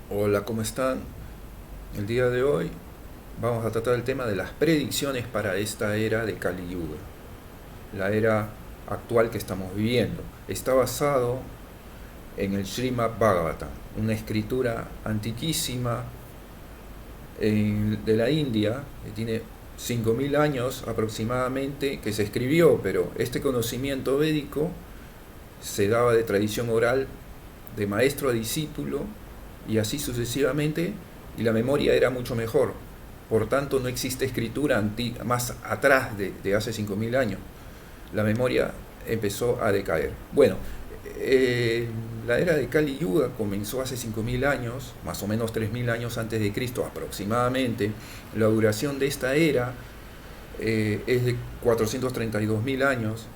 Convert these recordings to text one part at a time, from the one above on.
Hola, ¿cómo están? El día de hoy vamos a tratar el tema de las predicciones para esta era de Kali Yuga, la era actual que estamos viviendo. Está basado en el Srimad Bhagavatam, una escritura antiquísima de la India que tiene 5000 años aproximadamente que se escribió, pero este conocimiento védico se daba de tradición oral de maestro a discípulo y así sucesivamente, y la memoria era mucho mejor. Por tanto, no existe escritura más atrás de hace 5000 años. La memoria empezó a decaer. Bueno, eh, la era de Kali Yuga comenzó hace 5000 años, más o menos 3000 años antes de Cristo aproximadamente. La duración de esta era es de 432.000 años.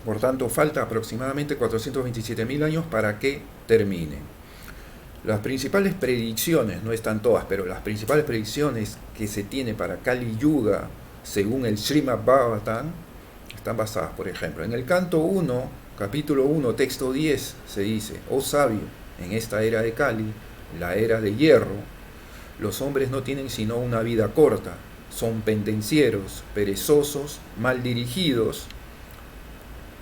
Por tanto, falta aproximadamente 427.000 años para que termine. Las principales predicciones, no están todas, pero las principales predicciones que se tiene para Kali Yuga, según el Srimad Bhagavatam, están basadas, por ejemplo, en el canto 1, capítulo 1, texto 10, se dice: oh sabio, en esta era de Kali, la era de hierro, los hombres no tienen sino una vida corta, son pendencieros, perezosos, mal dirigidos,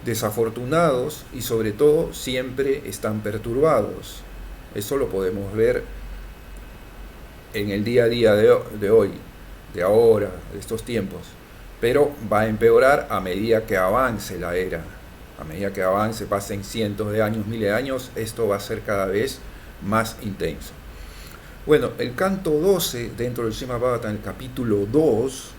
desafortunados y sobre todo siempre están perturbados. Eso lo podemos ver en el día a día de hoy, de ahora, de estos tiempos. Pero va a empeorar a medida que avance la era. A medida que avance, pasen cientos de años, miles de años, esto va a ser cada vez más intenso. Bueno, el canto 12 dentro del Srimad Bhagavatam, en el capítulo 2,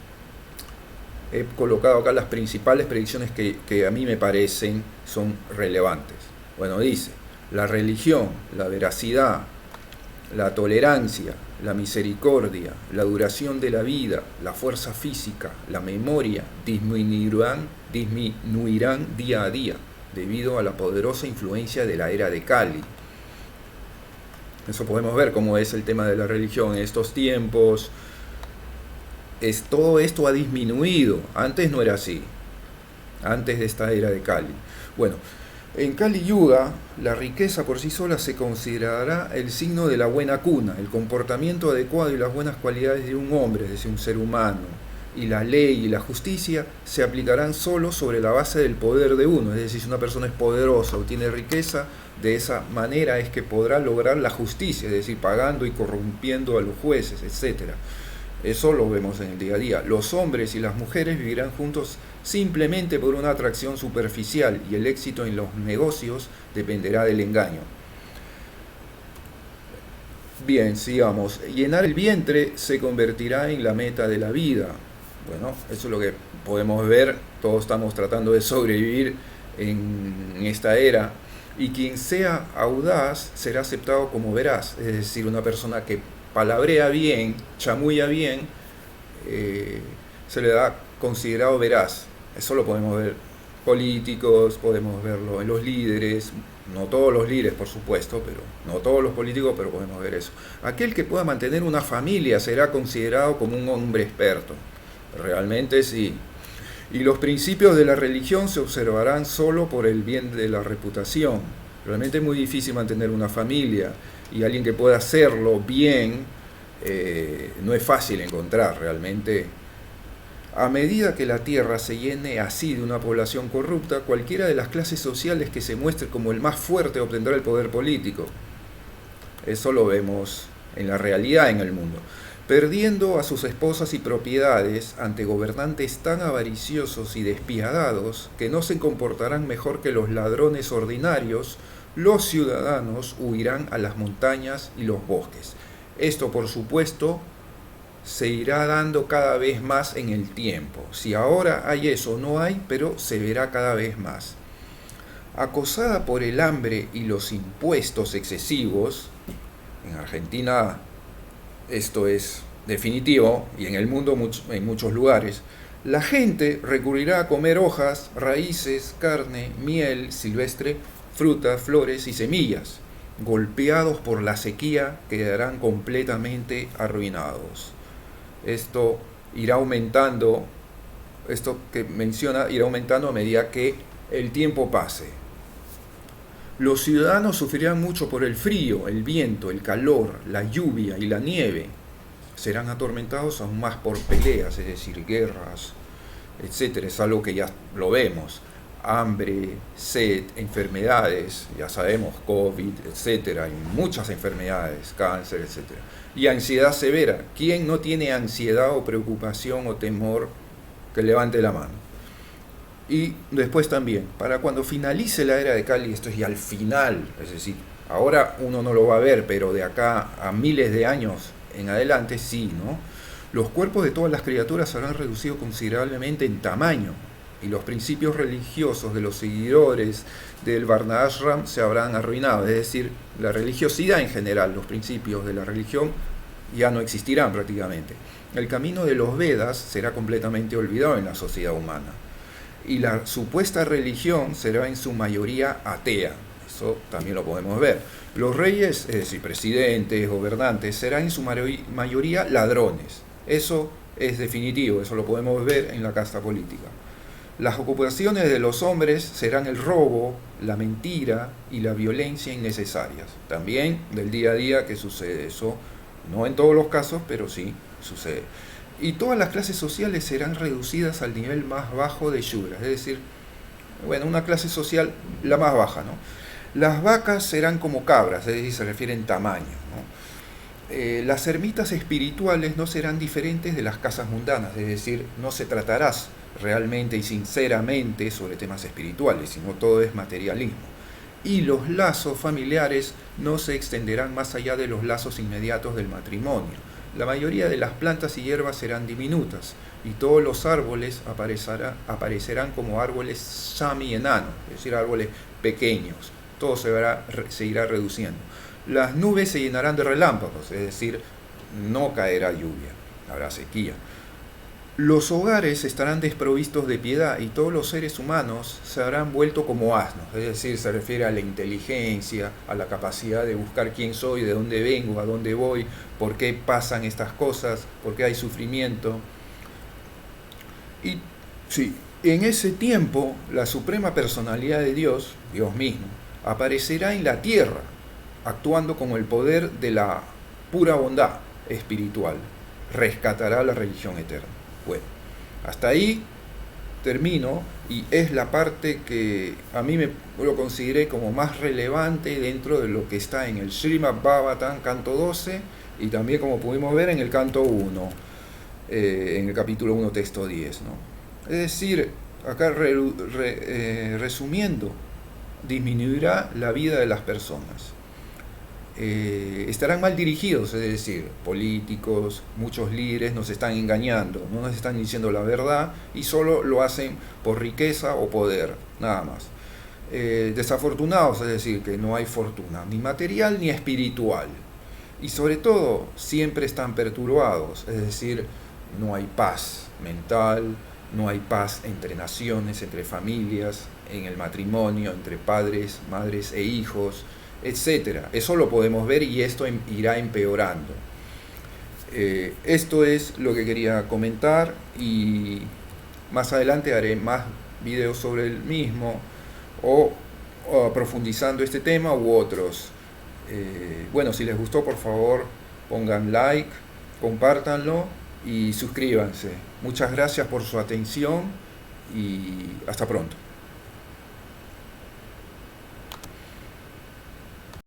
he colocado acá las principales predicciones que a mí me parecen son relevantes. Bueno, dice: la religión, la veracidad, la tolerancia, la misericordia, la duración de la vida, la fuerza física, la memoria disminuirán día a día debido a la poderosa influencia de la era de Kali. Eso podemos ver cómo es el tema de la religión en estos tiempos. Todo esto ha disminuido. Antes no era así. Antes de esta era de Kali. Bueno, en Kali Yuga, la riqueza por sí sola se considerará el signo de la buena cuna, el comportamiento adecuado y las buenas cualidades de un hombre, es decir, un ser humano. Y la ley y la justicia se aplicarán solo sobre la base del poder de uno. Es decir, si una persona es poderosa o tiene riqueza, de esa manera es que podrá lograr la justicia, es decir, pagando y corrompiendo a los jueces, etcétera. Eso lo vemos en el día a día. Los hombres y las mujeres vivirán juntos simplemente por una atracción superficial y el éxito en los negocios dependerá del engaño. Bien, sigamos. Llenar el vientre se convertirá en la meta de la vida. Bueno, eso es lo que podemos ver. Todos estamos tratando de sobrevivir en esta era. Y quien sea audaz será aceptado como veraz. Es decir, una persona que palabrea bien, chamulla bien, eh, se le da considerado veraz. Eso lo podemos ver políticos, podemos verlo en los líderes, no todos los líderes por supuesto, pero no todos los políticos, pero podemos ver eso. Aquel que pueda mantener una familia será considerado como un hombre experto. Realmente sí. Y los principios de la religión se observarán solo por el bien de la reputación. Realmente es muy difícil mantener una familia y alguien que pueda hacerlo bien no es fácil encontrar realmente. A medida que la tierra se llene así de una población corrupta, cualquiera de las clases sociales que se muestre como el más fuerte obtendrá el poder político. Eso lo vemos en la realidad en el mundo. Perdiendo a sus esposas y propiedades ante gobernantes tan avariciosos y despiadados que no se comportarán mejor que los ladrones ordinarios, los ciudadanos huirán a las montañas y los bosques. Esto, por supuesto, se irá dando cada vez más en el tiempo. Si ahora hay eso, no hay, pero se verá cada vez más. Acosada por el hambre y los impuestos excesivos, en Argentina esto es definitivo, y en el mundo en muchos lugares, la gente recurrirá a comer hojas, raíces, carne, miel silvestre, frutas, flores y semillas. Golpeados por la sequía, quedarán completamente arruinados. Esto irá aumentando, esto que menciona irá aumentando a medida que el tiempo pase. Los ciudadanos sufrirán mucho por el frío, el viento, el calor, la lluvia y la nieve. Serán atormentados aún más por peleas, es decir, guerras, etcétera. Es algo que ya lo vemos. Hambre, sed, enfermedades, ya sabemos, COVID, etcétera, y muchas enfermedades, cáncer, etcétera. Y ansiedad severa. ¿Quién no tiene ansiedad o preocupación o temor? Que levante la mano. Y después también, para cuando finalice la era de Kali, esto es ya al final, es decir, ahora uno no lo va a ver, pero de acá a miles de años en adelante sí, ¿no? Los cuerpos de todas las criaturas se habrán reducido considerablemente en tamaño y los principios religiosos de los seguidores del Varnashram se habrán arruinado, es decir, la religiosidad en general, los principios de la religión ya no existirán prácticamente. El camino de los Vedas será completamente olvidado en la sociedad humana y la supuesta religión será en su mayoría atea. Eso también lo podemos ver. Los reyes, es decir, presidentes, gobernantes, serán en su mayoría ladrones. Eso es definitivo, eso lo podemos ver en la casta política. Las ocupaciones de los hombres serán el robo, la mentira y la violencia innecesarias. También del día a día que sucede eso, no en todos los casos, pero sí sucede. Y todas las clases sociales serán reducidas al nivel más bajo de Shudra, es decir, bueno, una clase social la más baja, ¿no? Las vacas serán como cabras, es decir, se refiere en tamaño, ¿no? Las ermitas espirituales no serán diferentes de las casas mundanas, es decir, no se tratará realmente y sinceramente sobre temas espirituales, sino todo es materialismo. Y los lazos familiares no se extenderán más allá de los lazos inmediatos del matrimonio. La mayoría de las plantas y hierbas serán diminutas y todos los árboles aparecerán como árboles sami enanos, es decir, árboles pequeños. Todo se irá reduciendo. Las nubes se llenarán de relámpagos, es decir, no caerá lluvia, habrá sequía. Los hogares estarán desprovistos de piedad y todos los seres humanos se habrán vuelto como asnos, es decir, se refiere a la inteligencia, a la capacidad de buscar quién soy, de dónde vengo, a dónde voy, por qué pasan estas cosas, por qué hay sufrimiento. Y sí, en ese tiempo la suprema personalidad de Dios, Dios mismo, aparecerá en la tierra, actuando con el poder de la pura bondad espiritual, rescatará la religión eterna. Bueno, hasta ahí termino y es la parte que a mí me lo consideré como más relevante dentro de lo que está en el Srimad Bhagavatam, canto 12, y también como pudimos ver en el canto 1, en el capítulo 1, texto 10, ¿no? Es decir, acá resumiendo, disminuirá la vida de las personas. Estarán mal dirigidos, es decir, políticos, muchos líderes nos están engañando, no nos están diciendo la verdad y solo lo hacen por riqueza o poder, nada más. Desafortunados, es decir, que no hay fortuna, ni material ni espiritual. Y sobre todo, siempre están perturbados, es decir, no hay paz mental, no hay paz entre naciones, entre familias, en el matrimonio, entre padres, madres e hijos, etcétera. Eso lo podemos ver y esto irá empeorando. Esto es lo que quería comentar y más adelante haré más videos sobre el mismo o profundizando este tema u otros. Bueno, si les gustó, por favor pongan like, compártanlo y suscríbanse. Muchas gracias por su atención y hasta pronto.